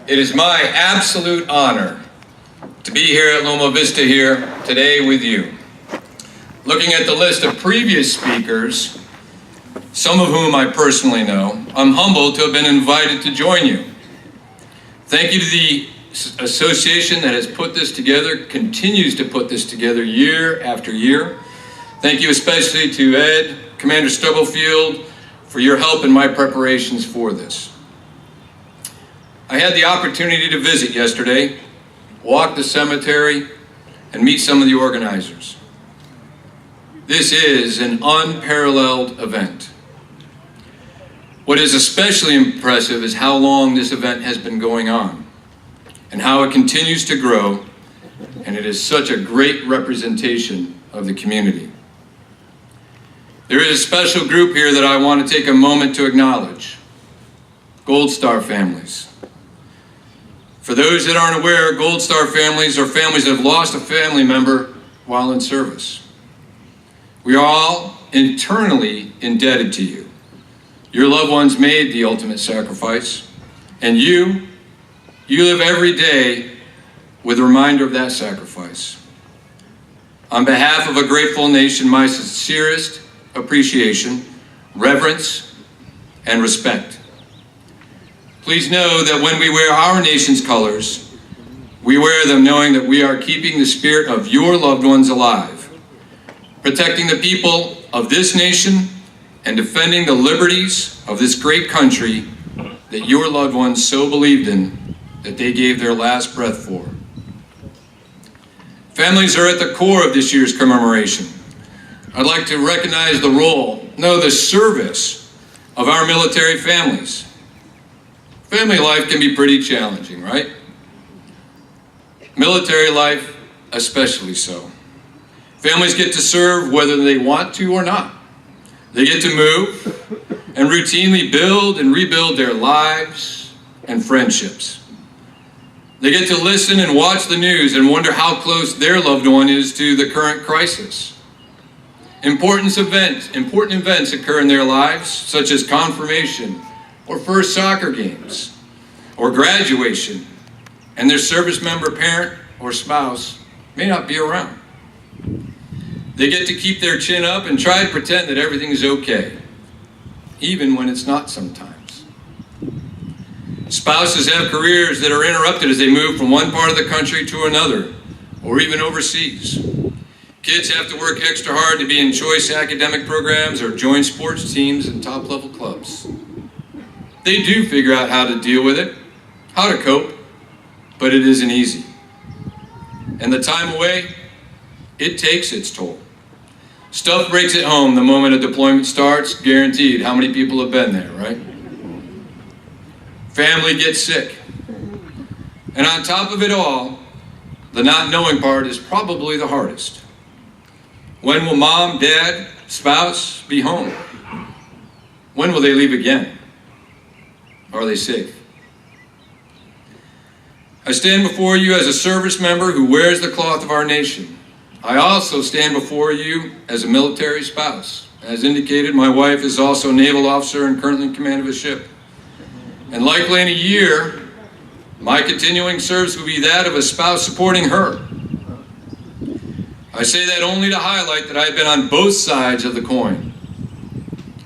It is my absolute honor to be here at Loma Vista here today with you. Looking at the list of previous speakers, some of whom I personally know, I'm humbled to have been invited to join you. Thank you to the association that has put this together, continues to put this together year after year. Thank you especially to Ed, Commander Stubblefield, for your help in my preparations for this. I had the opportunity to visit yesterday, walk the cemetery, and meet some of the organizers. This is an unparalleled event. What is especially impressive is how long this event has been going on and how it continues to grow, and it is such a great representation of the community. There is a special group here that I want to take a moment to acknowledge. Gold Star families. For those that aren't aware, Gold Star families are families that have lost a family member while in service. We are all eternally indebted to you. Your loved ones made the ultimate sacrifice, and you live every day with a reminder of that sacrifice. On behalf of a grateful nation, my sincerest appreciation, reverence, and respect. Please know that when we wear our nation's colors, we wear them knowing that we are keeping the spirit of your loved ones alive, protecting the people of this nation, and defending the liberties of this great country that your loved ones so believed in that they gave their last breath for. Families are at the core of this year's commemoration. I'd like to recognize the service of our military families. Family life can be pretty challenging, right? Military life, especially so. Families get to serve whether they want to or not. They get to move and routinely build and rebuild their lives and friendships. They get to listen and watch the news and wonder how close their loved one is to the current crisis. Important events occur in their lives, such as confirmation, or first soccer games, or graduation, and their service member parent or spouse may not be around. They get to keep their chin up and try to pretend that everything is okay, even when it's not sometimes. Spouses have careers that are interrupted as they move from one part of the country to another, or even overseas. Kids have to work extra hard to be in choice academic programs or join sports teams and top-level clubs. They do figure out how to deal with it, how to cope, but it isn't easy. And the time away, it takes its toll. Stuff breaks at home the moment a deployment starts, guaranteed. How many people have been there, right? Family gets sick. And on top of it all, the not knowing part is probably the hardest. When will mom, dad, spouse be home? When will they leave again? Are they safe? I stand before you as a service member who wears the cloth of our nation. I also stand before you as a military spouse. As indicated, my wife is also a naval officer and currently in command of a ship. And likely in a year, my continuing service will be that of a spouse supporting her. I say that only to highlight that I've been on both sides of the coin.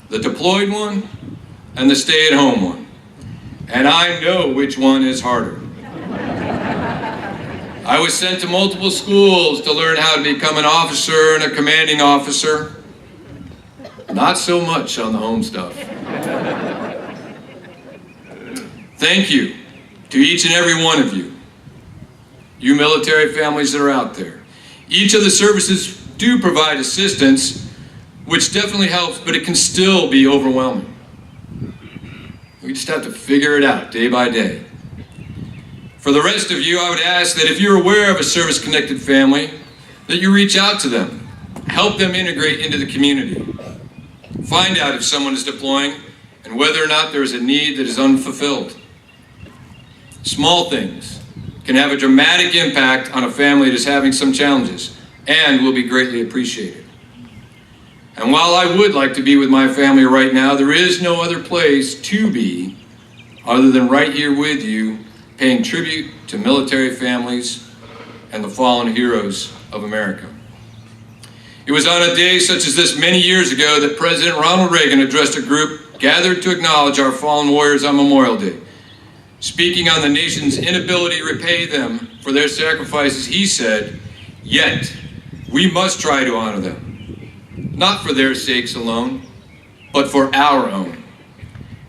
The deployed one and the stay-at-home one. And I know which one is harder. I was sent to multiple schools to learn how to become an officer and a commanding officer. Not so much on the home stuff. Thank you to each and every one of you, you military families that are out there. Each of the services do provide assistance, which definitely helps, but it can still be overwhelming. We just have to figure it out day by day. For the rest of you, I would ask that if you're aware of a service-connected family, that you reach out to them, help them integrate into the community. Find out if someone is deploying and whether or not there is a need that is unfulfilled. Small things can have a dramatic impact on a family that is having some challenges and will be greatly appreciated. And while I would like to be with my family right now, there is no other place to be other than right here with you paying tribute to military families and the fallen heroes of America. It was on a day such as this many years ago that President Ronald Reagan addressed a group gathered to acknowledge our fallen warriors on Memorial Day. Speaking on the nation's inability to repay them for their sacrifices, he said, "Yet, we must try to honor them, not for their sakes alone, but for our own.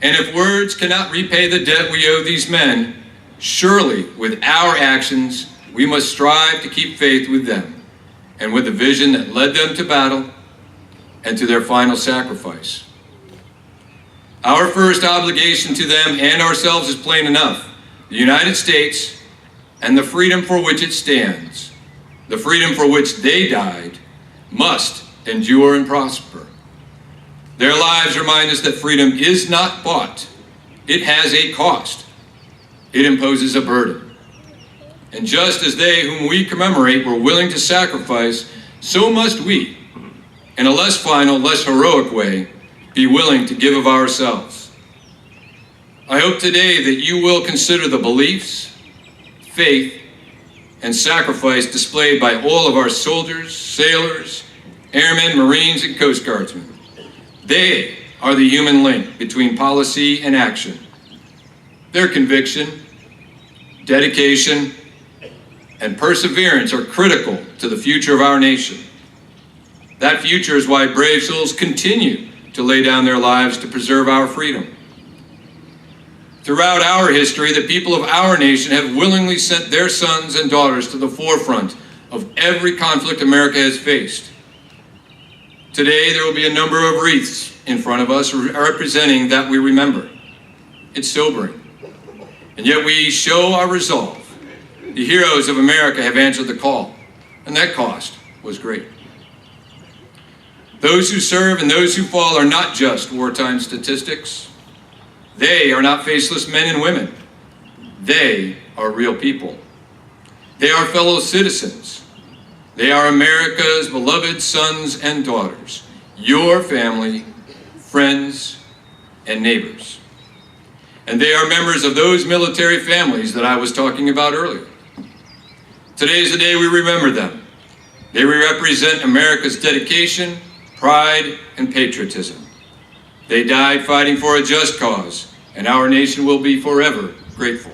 And if words cannot repay the debt we owe these men, surely with our actions, we must strive to keep faith with them and with the vision that led them to battle and to their final sacrifice. Our first obligation to them and ourselves is plain enough. The United States and the freedom for which it stands, the freedom for which they died, must endure and prosper. Their lives remind us that freedom is not bought. It has a cost. It imposes a burden. And just as they whom we commemorate were willing to sacrifice, so must we, in a less final, less heroic way, be willing to give of ourselves. I hope today that you will consider the beliefs, faith, and sacrifice displayed by all of our soldiers, sailors, airmen, Marines, and Coast Guardsmen. They are the human link between policy and action. Their conviction, dedication, and perseverance are critical to the future of our nation. That future is why brave souls continue to lay down their lives to preserve our freedom. Throughout our history, the people of our nation have willingly sent their sons and daughters to the forefront of every conflict America has faced. Today, there will be a number of wreaths in front of us representing that we remember. It's sobering. And yet we show our resolve. The heroes of America have answered the call, and that cost was great. Those who serve and those who fall are not just wartime statistics. They are not faceless men and women. They are real people. They are fellow citizens. They are America's beloved sons and daughters, your family, friends, and neighbors. And they are members of those military families that I was talking about earlier. Today is the day we remember them. They represent America's dedication, pride, and patriotism. They died fighting for a just cause, and our nation will be forever grateful.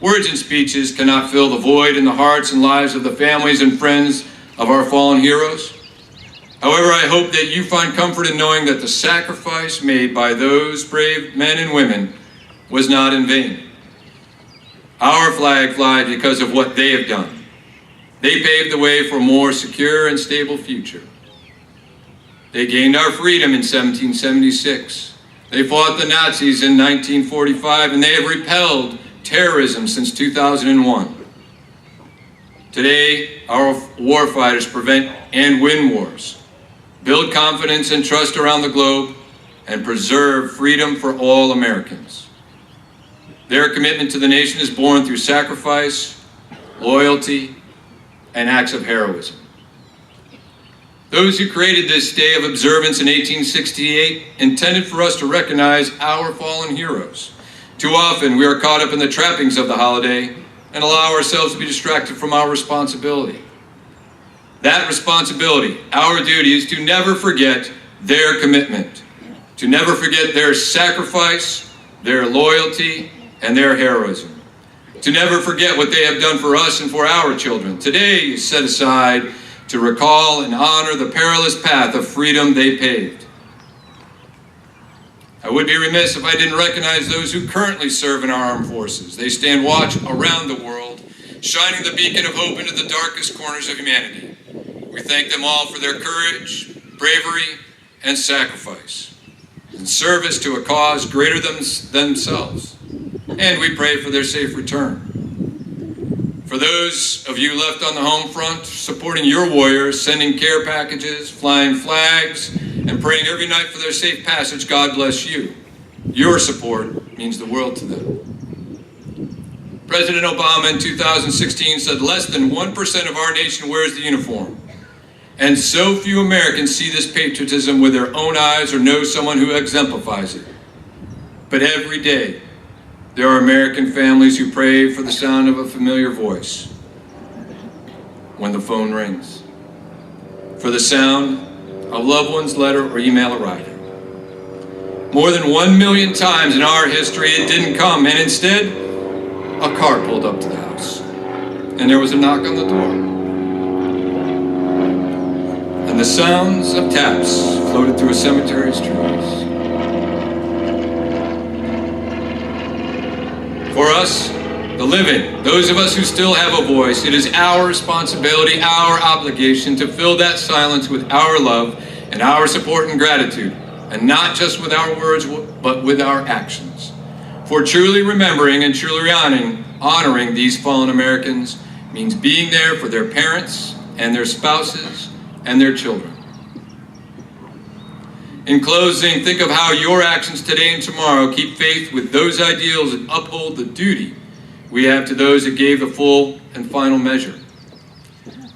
Words and speeches cannot fill the void in the hearts and lives of the families and friends of our fallen heroes. However, I hope that you find comfort in knowing that the sacrifice made by those brave men and women was not in vain. Our flag flies because of what they have done. They paved the way for a more secure and stable future. They gained our freedom in 1776. They fought the Nazis in 1945, and they have repelled terrorism since 2001. Today, our warfighters prevent and win wars, build confidence and trust around the globe, and preserve freedom for all Americans. Their commitment to the nation is born through sacrifice, loyalty, and acts of heroism. Those who created this day of observance in 1868 intended for us to recognize our fallen heroes. Too often, we are caught up in the trappings of the holiday and allow ourselves to be distracted from our responsibility. That responsibility, our duty, is to never forget their commitment, to never forget their sacrifice, their loyalty, and their heroism, to never forget what they have done for us and for our children. Today is set aside to recall and honor the perilous path of freedom they paved. I would be remiss if I didn't recognize those who currently serve in our armed forces. They stand watch around the world, shining the beacon of hope into the darkest corners of humanity. We thank them all for their courage, bravery, and sacrifice in service to a cause greater than themselves. And we pray for their safe return. For those of you left on the home front, supporting your warriors, sending care packages, flying flags, and praying every night for their safe passage, God bless you. Your support means the world to them. President Obama in 2016 said less than 1% of our nation wears the uniform. And so few Americans see this patriotism with their own eyes or know someone who exemplifies it. But every day, There are American families who pray for the sound of a familiar voice when the phone rings, for the sound of loved one's letter or email arriving. More than 1 million times in our history it didn't come, and instead, a car pulled up to the house, and there was a knock on the door. And the sounds of taps floated through a cemetery's trees. For us, the living, those of us who still have a voice, it is our responsibility, our obligation to fill that silence with our love and our support and gratitude, and not just with our words, but with our actions. For truly remembering and truly honoring these fallen Americans means being there for their parents and their spouses and their children. In closing, think of how your actions today and tomorrow keep faith with those ideals and uphold the duty we have to those that gave the full and final measure.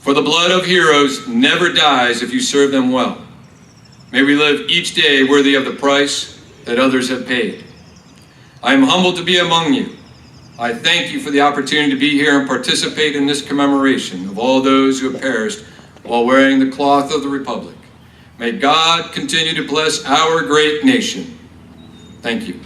For the blood of heroes never dies if you serve them well. May we live each day worthy of the price that others have paid. I am humbled to be among you. I thank you for the opportunity to be here and participate in this commemoration of all those who have perished while wearing the cloth of the Republic. May God continue to bless our great nation. Thank you.